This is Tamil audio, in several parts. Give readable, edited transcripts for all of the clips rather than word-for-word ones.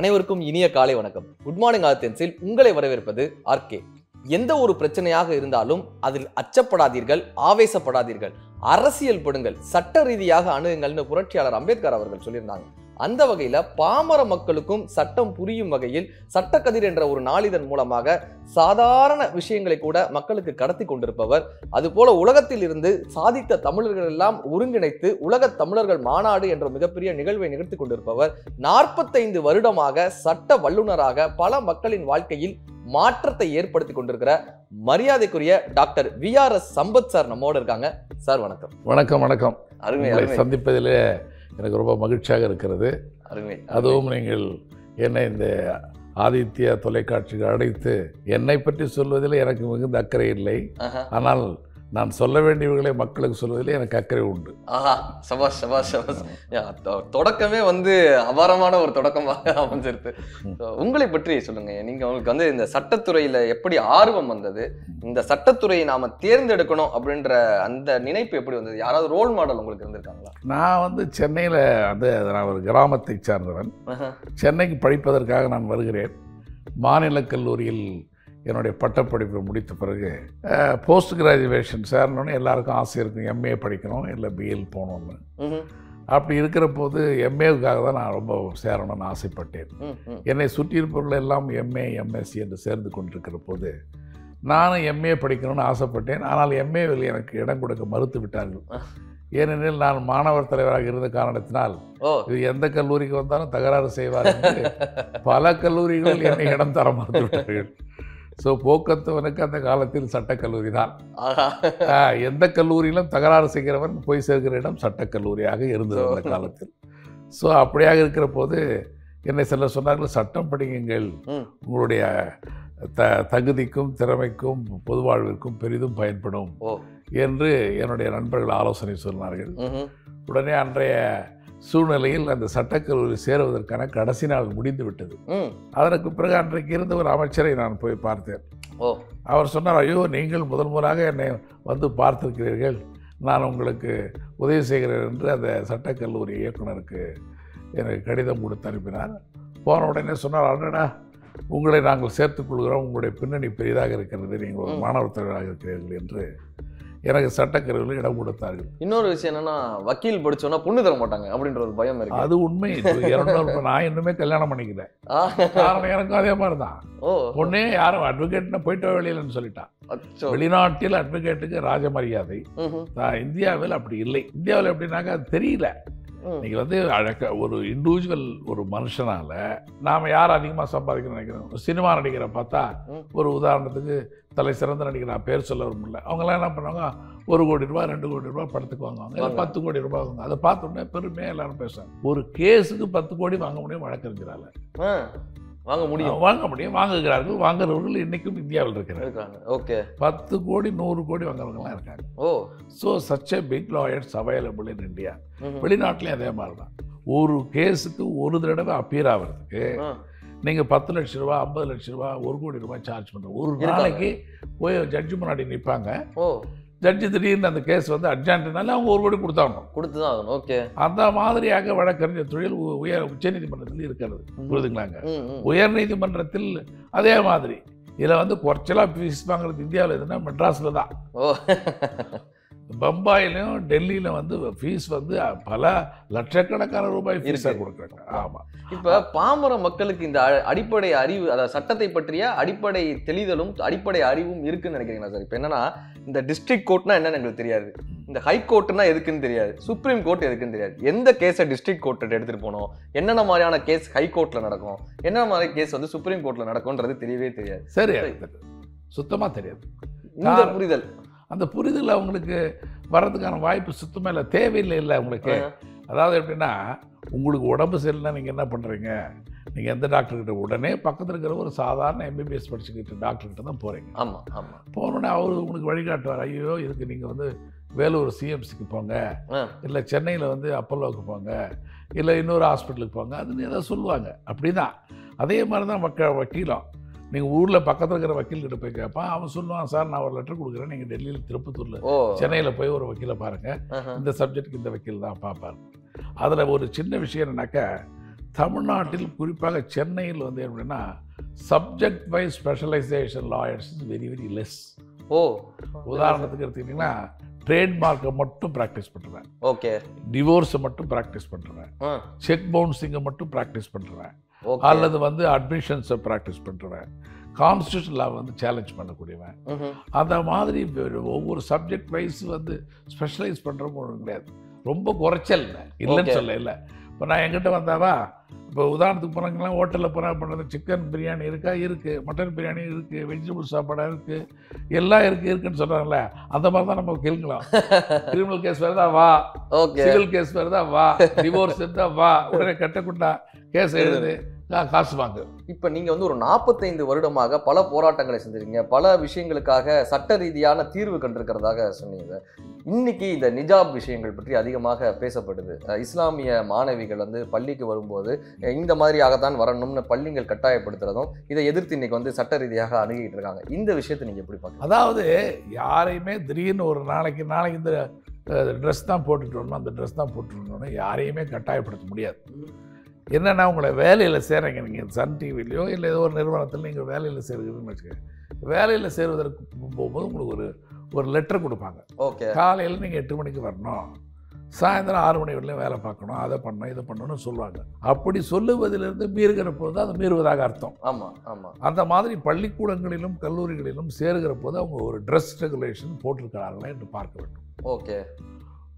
அனைவருக்கும் இனிய காலை வணக்கம். குட் மார்னிங் ஆர்த்தென்ஸில் உங்களை வரவேற்பது ஆர்கே. எந்த ஒரு பிரச்சனையாக இருந்தாலும் அதில் அச்சப்படாதீர்கள், ஆவேசப்படாதீர்கள், அரசியல் படுங்கள், சட்ட ரீதியாக அணுகுங்கள்னு புரட்சியாளர் அம்பேத்கர் அவர்கள் சொல்லியிருந்தாங்க. அந்த வகையில பாமர மக்களுக்கும் சட்டம் புரியும் வகையில் சட்டக்கதிர் என்ற ஒரு நாளிதழ் மூலமாக சாதாரண விஷயங்களை கூட மக்களுக்கு கடத்தி கொண்டிருப்பவர். அதுபோல உலகத்தில் இருந்து சாதித்த தமிழர்கள் எல்லாம் ஒருங்கிணைத்து உலக தமிழர்கள் மாநாடு என்ற மிகப்பெரிய நிகழ்வை நிகழ்த்தி கொண்டிருப்பவர். 45 வருடமாக சட்ட வல்லுநராக பல மக்களின் வாழ்க்கையில் மாற்றத்தை ஏற்படுத்தி கொண்டிருக்கிற மரியாதைக்குரிய டாக்டர் VRS சம்பத் சார் நம்மோடு இருக்காங்க. சார் வணக்கம். வணக்கம். வணக்கம். அருமை. சந்திப்பதிலே எனக்கு ரொம்ப மகிழ்ச்சியாக இருக்கிறது. அருமை. அதுவும் நீங்கள் என்னை இந்த ஆதித்யா தொலைக்காட்சிக்கு அழைத்து என்னை பற்றி சொல்வதில் எனக்கு மிகுந்த அக்கறை இல்லை. ஆனால் நான் சொல்ல வேண்டியவர்களை மக்களுக்கு சொல்வதிலே எனக்கு அக்கறை உண்டு. சபாஷ் சபாஷ் சபாஷ். தொடக்கமே அபாரமான ஒரு தொடக்கமாக அமைஞ்சிருக்கு. உங்களை பற்றி சொல்லுங்க. நீங்க உங்களுக்கு இந்த சட்டத்துறையில எப்படி ஆர்வம் வந்தது? இந்த சட்டத்துறையை நாம தேர்ந்தெடுக்கணும் அப்படின்ற அந்த நினைப்பு எப்படி வந்தது? யாராவது ரோல் மாடல் உங்களுக்கு இருந்திருக்காங்களா? நான் சென்னையில் நான் ஒரு கிராமத்தை சார்ந்தவன். சென்னைக்கு படிப்பதற்காக நான் வருகிறேன். மாநில கல்லூரியில் என்னுடைய பட்டப்படிப்பை முடித்த பிறகு போஸ்ட் கிராஜுவேஷன் சேரணும்னு எல்லாருக்கும் ஆசை இருக்கும். எம்ஏ படிக்கணும், இல்லை பிஎல் போகணும்னு. அப்படி இருக்கிற போது எம்ஏவுக்காக தான் நான் ரொம்ப சேரணும்னு ஆசைப்பட்டேன். என்னை சுற்றியிருப்பவர்கள் எல்லாம் எம்ஏ எம்எஸ்சி என்று சேர்ந்து கொண்டிருக்கிற போது நானும் எம்ஏ படிக்கணும்னு ஆசைப்பட்டேன். ஆனால் எம்ஏவில் எனக்கு இடம் கொடுக்க மறுத்து விட்டார்கள். ஏனெனில் நான் மாணவர் தலைவராக இருந்த காரணத்தினால் இது எந்த கல்லூரிக்கு வந்தாலும் தகராறு செய்வார் என்று பல கல்லூரிகள் என்னை இடம் தர மறுத்து விட்டார்கள். ஸோ போக்குவரத்துவனுக்கு அந்த காலத்தில் சட்டக்கல்லூரி தான். எந்த கல்லூரியிலும் தகராறு செய்கிறவன் போய் சேர்க்கிற இடம் சட்டக்கல்லூரியாக இருந்தது அந்த காலத்தில். ஸோ அப்படியாக இருக்கிற போது என்னை சிலர் சொன்னார்கள், சட்டம் படியுங்கள், உங்களுடைய தகுதிக்கும் திறமைக்கும் பொது வாழ்விற்கும் பெரிதும் பயன்படும் என்று என்னுடைய நண்பர்கள் ஆலோசனை சொன்னார்கள். உடனே அன்றைய சூழ்நிலையில் அந்த சட்டக்கல்லூரி சேருவதற்கான கடைசி நாள் முடிந்து விட்டது. அதற்கு பிறகு அன்றைக்கு இருந்த ஒரு அமைச்சரை நான் போய் பார்த்தேன். அவர் சொன்னார், ஐயோ, நீங்கள் முதலாக என்னை பார்த்திருக்கிறீர்கள், நான் உங்களுக்கு உதவி செய்கிறேன் என்று அந்த சட்டக்கல்லூரி இயக்குனருக்கு எனக்கு கடிதம் கொடுத்து அனுப்பினார். போன உடனே சொன்னார், அடடா, உங்களை நாங்கள் சேர்த்துக்கொள்கிறோம், உங்களுடைய பின்னணி பெரிதாக இருக்கிறது, நீங்கள் ஒரு மாணவர் தலைவராக இருக்கிறீர்கள் என்று எனக்கு சட்டக்கல்லூரியில் இடம் கொடுத்தார்கள். இன்னொரு விஷயம் என்னன்னா, வக்கீல் படிச்சோன்னா பொண்ணு தர மாட்டாங்க அப்படின்ற ஒரு பயம் இருக்கு. அது உண்மை. நான் இன்னுமே கல்யாணம் பண்ணிக்கல. காரணம் எனக்கும் அதே மாதிரி தான். பொண்ணே யாரும் அட்வொகேட்னு போயிட்டு வெளியிலன்னு சொல்லிட்டான். வெளிநாட்டில் அட்வொகேட்டுக்கு ராஜ மரியாதை. இந்தியாவில் அப்படி இல்லை. இந்தியாவில் எப்படின்னாக்கா அது தெரியல. நீங்கள் ஒரு இண்டிவிஜுவல் ஒரு மனுஷனால நாம் யார் அதிகமாக சம்பாதிக்கணும்னு நினைக்கிறோம். சினிமா நடிகரை பார்த்தா ஒரு உதாரணத்துக்கு தலை சிறந்த நடிகர் பேர் சொல்ல முடியல, அவங்களாம் என்ன பண்ணுவாங்க, 1 கோடி ரூபாய் 2 கோடி ரூபாய் படத்துக்கு வாங்குவாங்க, இல்லை 10 கோடி ரூபாய் வாங்குவாங்க. அதை பார்த்தோன்னே பெருமையாக எல்லாரும் பேசுவாங்க. ஒரு கேஸுக்கு 10 கோடி வாங்க முடியும் வழக்கறிஞரால. வாங்க முடியும் வாங்குகிறார்கள். வாங்குறவர்கள் இன்னைக்கும் இந்தியாவில் இருக்கிறாங்க. 10 கோடி 100 கோடி வாங்குறவங்கலாம் இருக்காங்க. So such a big lawyers available in India. வெளிநாட்டிலையும் அதே மாதிரி தான். ஒரு கேஸுக்கு ஒரு தடவை அப்பியர் ஆகிறதுக்கு நீங்கள் 10 லட்ச ரூபா, 50 லட்ச ரூபா, 1 கோடி ரூபாய் சார்ஜ் பண்ணுறோம். ஒரு நாளைக்கு போய் ஜட்ஜு முன்னாடி நிற்பாங்க. ஜட்ஜு திடீர்னு அந்த கேஸ் அர்ஜென்ட்னால அவங்க 1 கோடி கொடுத்துதான் ஆகணும். ஓகே, அந்த மாதிரியாக வழக்கறிஞர் தொழில் உச்சநீதிமன்றத்தில் இருக்கிறது. புரியுதுங்களாங்க? உயர் நீதிமன்றத்தில் அதே மாதிரி. இதில் குறைச்சலாக ஃபீஸ் வாங்குறது இந்தியாவில் எதுனா மெட்ராஸில் தான். பம்பாயிலும் டெல்லியிலும் ஃபீஸ் பல லட்சக்கணக்கான ரூபாய் ஃபீஸாக கொடுக்குறாங்க. ஆமாம். இப்போ பாமர மக்களுக்கு இந்த அடிப்படை அறிவு, அதாவது சட்டத்தை பற்றிய அடிப்படை தெளிதலும் அடிப்படை அறிவும் இருக்குன்னு நினைக்கிறீங்களா சார்? இப்போ என்னன்னா, இந்த டிஸ்ட்ரிக்ட் கோர்ட்னா என்னன்னு எங்களுக்கு தெரியாது, இந்த ஹை கோர்ட்னா எதுக்குன்னு தெரியாது, சுப்ரீம் கோர்ட் எதுக்குன்னு தெரியாது, எந்த கேஸை டிஸ்ட்ரிக்ட் கோர்ட்டு எடுத்துகிட்டு போனோம், என்னென்ன மாதிரியான கேஸ் ஹை கோர்ட்டில் நடக்கும், என்னென்ன மாதிரி கேஸ் சுப்ரீம் கோர்ட்டில் நடக்கும்ன்றது தெரியவே தெரியாது. சரி, சுத்தமாக தெரியாது. இந்த புரிதல், அந்த புரிதல் அவங்களுக்கு வர்றதுக்கான வாய்ப்பு சுத்தமாக இல்லை, தேவையில்லை அவங்களுக்கு. அதாவது எப்படின்னா, உங்களுக்கு உடம்பு சரியில்லைன்னா நீங்கள் என்ன பண்ணுறீங்க, நீங்கள் எந்த டாக்டர்கிட்ட உடனே பக்கத்தில் இருக்கிற ஒரு சாதாரண எம்பிபிஎஸ் படிச்சுக்கிட்ட டாக்டர்கிட்ட தான் போகிறீங்க. ஆமாம். போனோடனே அவர் உங்களுக்கு வழிகாட்டுவார். ஐயோ, இதுக்கு நீங்கள் வேலூர் சிஎம்சிக்கு போங்க, இல்லை சென்னையில் அப்பல்லோவுக்கு போங்க, இல்லை இன்னொரு ஹாஸ்பிட்டலுக்கு போங்க, அதுன்னு ஏதாவது சொல்லுவாங்க. அப்படி தான். அதே மாதிரி தான் வக்கீலம். நீங்கள் ஊரில் பக்கத்தில் இருக்கிற வக்கீல்கிட்ட போய் கேட்பான். அவன் சொல்லுவான், சார் நான் ஒரு லெட்டர் கொடுக்குறேன், நீங்கள் டெல்லியில் திருப்பத்தூரில் சென்னையில் போய் ஒரு வக்கீலை பாருங்கள், இந்த சப்ஜெக்டுக்கு இந்த வக்கீல் தான் பார்ப்பார். அதில் ஒரு சின்ன விஷயம் என்னன்னாக்கா, தமிழ்நாட்டில் குறிப்பாக சென்னையில் வந்து எப்படின்னா subject wise specialisation lawyers is very very less. ஓ, உதாரணத்துக்கு எடுத்துக்கிட்டிங்கன்னா ட்ரேட்மார்க்கை மட்டும் ப்ராக்டிஸ் பண்ணுறேன், ஓகே, டிவோர்ஸை மட்டும் ப்ராக்டிஸ் பண்ணுறேன், செக் பவுன்சிங்கை மட்டும் ப்ராக்டிஸ் பண்ணுறேன், அல்லது வந்து அட்மிஷன்ஸை ப்ராக்டிஸ் பண்ணுறேன், கான்ஸ்டியூஷன் லா வந்து சேலஞ்ச் பண்ணக்கூடியவன். அந்த மாதிரி ஒவ்வொரு சப்ஜெக்ட் வைஸ் வந்து ஸ்பெஷலைஸ் பண்ணுறவங்க ஒன்றும் கிடையாது. ரொம்ப குறைச்சல் இல்லை, இல்லைன்னு சொல்ல இல்லை. இப்போ நான் என்கிட்ட வந்தாவா, இப்போ உதாரணத்துக்கு போனாங்கன்னா ஹோட்டலில் போனால் பண்ணுறது சிக்கன் பிரியாணி இருக்கா, இருக்குது, மட்டன் பிரியாணி இருக்குது, வெஜிடபிள் சாப்பாடாக இருக்குது, எல்லாம் இருக்குன்னு சொல்கிறாங்களே, அந்த மாதிரி தான் நம்ம கேட்கலாம். கிரிமினல் கேஸ் வருதா வா, சிவில் கேஸ் வருதா வா, டிவோர்ஸ் இருந்தா வா, உடனே கட்டக்குண்டா கேஸ் எழுது, காசு வாங்க. இப்போ நீங்கள் வந்து ஒரு 45 வருடமாக பல போராட்டங்களை செஞ்சிருக்கீங்க, பல விஷயங்களுக்காக சட்ட ரீதியான தீர்வு கண்டிருக்கிறதாக சொன்னீங்க. இன்னைக்கு இந்த நிஜாப் விஷயங்கள் பற்றி அதிகமாக பேசப்படுது. இஸ்லாமிய மாணவிகள் வந்து பள்ளிக்கு வரும்போது இந்த மாதிரியாகத்தான் வரணும்னு பள்ளிகள் கட்டாயப்படுத்துறதும் இதை எதிர்த்து இன்னைக்கு வந்து சட்ட ரீதியாக அணுகிட்டு இருக்காங்க. இந்த விஷயத்தை நீங்கள் எப்படி பார்க்க? அதாவது யாரையுமே திடீர்னு ஒரு நாளைக்கு இந்த ட்ரெஸ் தான் போட்டுட்டு வரணும், அந்த ட்ரெஸ் தான் போட்டுருந்தோன்னு யாரையுமே கட்டாயப்படுத்த முடியாது. என்னென்னா உங்களை வேலையில் சேர்றீங்க, நீங்கள் சன் டிவிலையோ இல்லை ஏதோ ஒரு நிறுவனத்தில் நீங்கள் வேலையில் சேருகிறதுன்னு வச்சுக்கோங்க. வேலையில் சேருவதற்கு போகும்போது உங்களுக்கு ஒரு லெட்டர் கொடுப்பாங்க. ஓகே, காலையில் நீங்கள் 8 மணிக்கு வரணும், சாயந்தரம் 6 மணி வரையிலும் வேலை பார்க்கணும், அதை பண்ணணும் இதை பண்ணணும்னு சொல்லுவாங்க. அப்படி சொல்லுவதிலிருந்து மீறுகிற போது அது மீறுவதாக அர்த்தம். ஆமாம் ஆமாம். அந்த மாதிரி பள்ளிக்கூடங்களிலும் கல்லூரிகளிலும் சேருகிற போது அவங்க ஒரு ட்ரெஸ் ரெகுலேஷன் போட்டிருக்கிறார்களா என்று பார்க்க வேண்டும். ஓகே,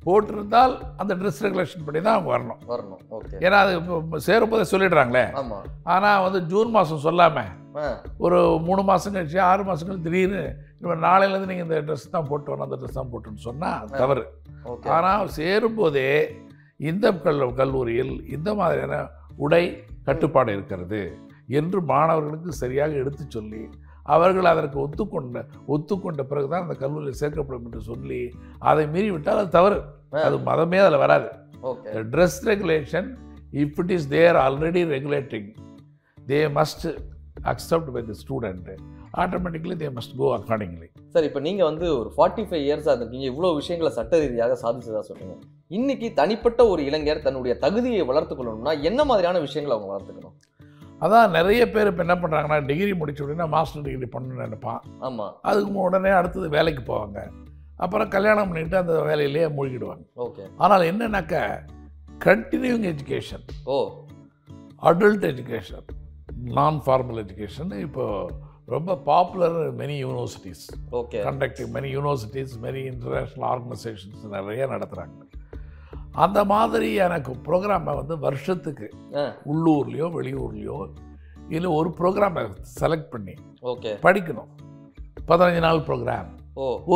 போட்டிருந்தால் அந்த ட்ரெஸ் ரெகுலேஷன் படி தான் அவங்க வரணும். ஓகே, ஏன்னா அது இப்போ சேரும்போதே சொல்லிடுறாங்களே. ஆமாம். ஆனால் வந்து ஜூன் மாதம் சொல்லாமல் ஒரு 3 மாதம் கழிச்சு 6 மாதம் கழிச்சு திடீர்னு இப்போ நாளையிலேருந்து நீங்கள் இந்த ட்ரெஸ் தான் போட்டு வரணும், அந்த ட்ரெஸ் தான் போட்டுன்னு சொன்னால் தவறு. ஆனால் சேரும்போதே இந்த கல்லூரியில் இந்த மாதிரியான உடை கட்டுப்பாடு இருக்கிறது என்று மாணவர்களுக்கு சரியாக எடுத்து சொல்லி அவர்கள் அதற்கு ஒத்துக்கொண்ட பிறகுதான் அந்த கல்லூரியில் சேர்க்கப்படும் என்று சொல்லி அதை மீறிவிட்டால் அது தவறு. அது மதமே அதில் வராது. Dress regulation, if it is there already regulating, they must accept by the student, automatically they must go accordingly. Sir, இப்போ நீங்கள் வந்து ஒரு 45 இயர்ஸாக இருக்கீங்க, இவ்வளோ விஷயங்களை சட்ட ரீதியாக சாதிச்சதாக சொல்லுங்க. இன்னைக்கு தனிப்பட்ட ஒரு இளைஞர் தன்னுடைய தகுதியை வளர்த்து கொள்ளணும்னா என்ன மாதிரியான விஷயங்களை அவங்க வளர்த்துக்கணும்? அதான் நிறைய பேர் இப்போ என்ன பண்ணுறாங்கன்னா, டிகிரி முடிச்ச உடனே மாஸ்டர் டிகிரி பண்ணணும்னு நினைப்பான். ஆமாம். அதுக்கு உடனே அடுத்தது வேலைக்கு போவாங்க, அப்புறம் கல்யாணம் பண்ணிட்டு அந்த வேலையிலேயே மூழ்கிடுவாங்க. ஓகே. ஆனால் என்னன்னாக்க கண்டினியூங் எஜுகேஷன், அடல்ட் எஜுகேஷன், நான் ஃபார்மல் எஜுகேஷன் இப்போ ரொம்ப popular. Many universities conducting, many universities, many international organisations நிறைய நடத்துகிறாங்க. அந்த மாதிரி எனக்கு ப்ரோக்ராமை வந்து வருஷத்துக்கு உள்ளூர்லேயோ வெளியூர்லேயோ இல்லை ஒரு ப்ரோக்ராமை செலக்ட் பண்ணி படிக்கணும். 15 நாள் ப்ரோக்ராம்,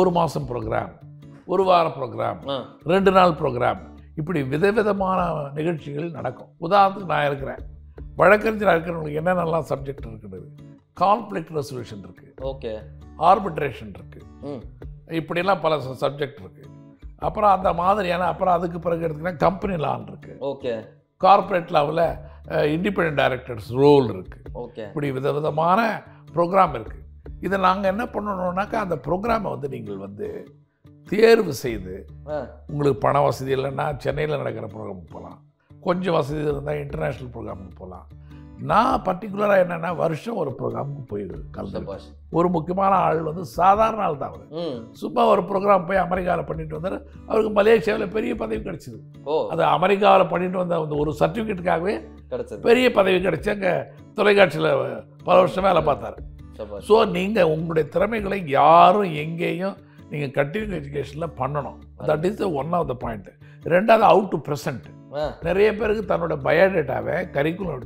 1 மாதம் ப்ரோக்ராம், 1 வார ப்ரோக்ராம், 2 நாள் ப்ரோக்ராம், இப்படி விதவிதமான நிகழ்ச்சிகள் நடக்கும். உதாரணத்துக்கு நான் இருக்கிறேன், வழக்கறிஞராக இருக்கிறவங்களுக்கு என்னென்னலாம் சப்ஜெக்ட் இருக்குது, கான்ஃப்ளிக்ட் ரெசல்யூஷன் இருக்குது, ஆர்பிட்ரேஷன் இருக்குது, இப்படிலாம் பல சப்ஜெக்ட் இருக்குது. அப்புறம் அந்த மாதிரியான அப்புறம் அதுக்கு பிறகு எடுத்துக்கிட்டா கம்பெனி லான் இருக்குது, கார்பரேட் லாவில் இண்டிபெண்டன்ட் டைரக்டர்ஸ் ரோல் இருக்குது, இப்படி விதவிதமான ப்ரோக்ராம் இருக்குது. இதை நாங்கள் என்ன பண்ணணுன்னாக்கா அந்த ப்ரோக்ராமை வந்து நீங்கள் வந்து தேர்வு செய்து, உங்களுக்கு பண வசதி இல்லைன்னா சென்னையில் நடக்கிற ப்ரோக்ராமுக்கு போகலாம், கொஞ்சம் வசதி இருந்தால் இன்டர்நேஷ்னல் ப்ரோக்ராமுக்கு போகலாம். நான் பர்டிகுலராக என்னென்னா வருஷம் ஒரு ப்ரோக்ராமுக்கு போயிடுது கலந்து. ஒரு முக்கியமான ஆள் வந்து சாதாரண ஆள் தான், அவர் சும்மா ஒரு ப்ரோக்ராம் போய் அமெரிக்காவில் பண்ணிட்டு வந்தார். அவருக்கு மலேசியாவில் பெரிய பதவி கிடச்சிது. அது அமெரிக்காவில் பண்ணிட்டு வந்த அந்த ஒரு சர்டிஃபிகேட்டுக்காகவே பெரிய பதவி கிடச்சி அங்கே தொலைக்காட்சியில் பல வருஷம் வேலை பார்த்தார். ஸோ நீங்கள் உங்களுடைய திறமைகளை யாரும் எங்கேயும் நீங்கள் கண்டினியூ எஜுகேஷனில் பண்ணணும். That is one of the point. ரெண்டாவது, அவுட் டு ப்ரெசென்ட். நிறைய பேருக்கு தன்னோட பயோடேட்டாவை கரிக்குலம்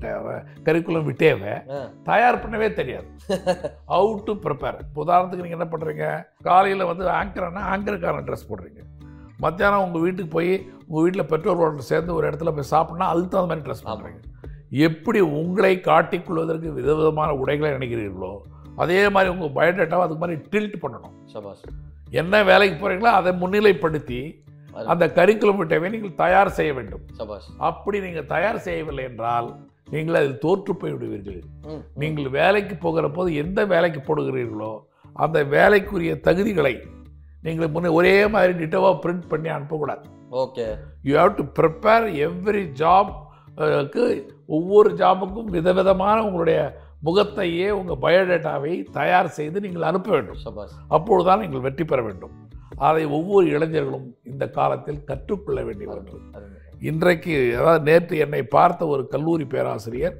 விட்டேவை தயார் பண்ணவே தெரியாது. How to prepare. உதாரணத்துக்கு நீங்கள் என்ன பண்ணுறீங்க, காலையில் வந்து ஆங்கர்னா ஆங்கருக்கான ட்ரெஸ் போடுறீங்க, மத்தியானம் உங்கள் வீட்டுக்கு போய் உங்கள் வீட்டில் பெற்றோர்களோட சேர்ந்து ஒரு இடத்துல போய் சாப்பிட்னா அதுக்கு தகுந்த மாதிரி ட்ரெஸ் பண்ணுறீங்க. எப்படி உங்களை காட்டிக்கொள்வதற்கு விதவிதமான உடைகளை நினைக்கிறீர்களோ அதே மாதிரி உங்கள் பயோடேட்டாவை அதுக்கு மாதிரி டில்ட் பண்ணணும். என்ன வேலைக்கு போகிறீங்களோ அதை முன்னிலைப்படுத்தி அந்த கரிக்குலம் விட்டவை நீங்கள் தயார் செய்ய வேண்டும். அப்படி நீங்கள் தயார் செய்யவில்லை என்றால் நீங்கள் அதில் தோற்று போய் விடுவீர்கள். நீங்கள் வேலைக்கு போகிற போது எந்த வேலைக்கு போடுகிறீர்களோ அந்த வேலைக்குரிய தகுதிகளை நீங்கள் ஒரே மாதிரி டிட்டோவாக பிரிண்ட் பண்ணி அனுப்பக்கூடாது. You have to prepare every job ஒவ்வொரு ஜாபுக்கும் விதவிதமான உங்களுடைய முகத்தையே உங்கள் பயோடேட்டாவை தயார் செய்து நீங்கள் அனுப்ப வேண்டும். அப்பொழுதுதான் நீங்கள் வெற்றி பெற வேண்டும். அதை ஒவ்வொரு இளைஞர்களும் இந்த காலத்தில் கற்றுக்கொள்ள வேண்டிய ஒன்று. இன்றைக்கு அதாவது நேற்று என்னை பார்த்த ஒரு கல்லூரி பேராசிரியர்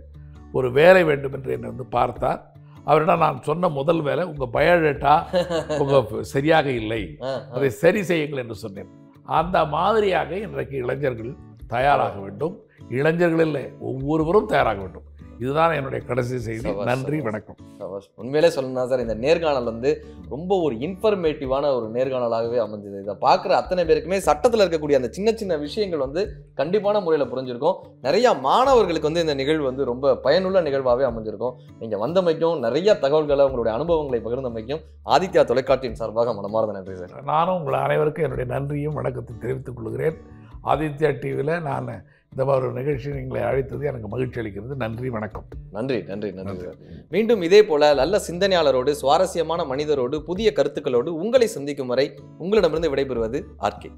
ஒரு வேலை வேண்டும் என்று என்னை வந்து பார்த்தார். அவரிடம் நான் சொன்ன முதல் வேலை, உங்கள் பயோடேட்டா உங்கள் சரியாக இல்லை, அதை சரி செய்யுங்கள் என்று சொன்னேன். அந்த மாதிரியாக இன்றைக்கு இளைஞர்கள் தயாராக வேண்டும். இளைஞர்கள் இல்லை, ஒவ்வொருவரும் தயாராக வேண்டும். இதுதான் என்னுடைய கடைசி செய்தி. நன்றி, வணக்கம். உண்மையிலே சொல்லணும்னா சார், இந்த நேர்காணல் வந்து ரொம்ப ஒரு இன்ஃபர்மேட்டிவான ஒரு நேர்காணலாகவே அமைஞ்சது. இதை பார்க்குற அத்தனை பேருக்குமே சட்டத்தில் இருக்கக்கூடிய அந்த சின்ன சின்ன விஷயங்கள் வந்து கண்டிப்பான முறையில் புரிஞ்சிருக்கும். நிறைய மாணவர்களுக்கு வந்து இந்த நிகழ்வு வந்து ரொம்ப பயனுள்ள நிகழ்வாகவே அமைஞ்சிருக்கும். நீங்கள் வந்தமைக்கும் நிறைய தகவல்களை உங்களுடைய அனுபவங்களை பகிர்ந்தமைக்கும் ஆதித்யா தொலைக்காட்சியின் சார்பாக மனமார்ந்த நன்றி சார். நானும் உங்கள் அனைவருக்கும் என்னுடைய நன்றியும் வணக்கத்தை தெரிவித்துக் கொள்கிறேன். ஆதித்யா டிவியில் நான் இந்த மாதிரி ஒரு நிகழ்ச்சி நீங்களை அழைத்தது எனக்கு மகிழ்ச்சி அளிக்கிறது. நன்றி, வணக்கம். நன்றி நன்றி நன்றி சார். மீண்டும் இதே போல நல்ல சிந்தனையாளரோடு, சுவாரஸ்யமான மனிதரோடு, புதிய கருத்துக்களோடு உங்களை சந்திக்கும் வரை உங்களிடமிருந்து விடைபெறுவது ஆர்கே.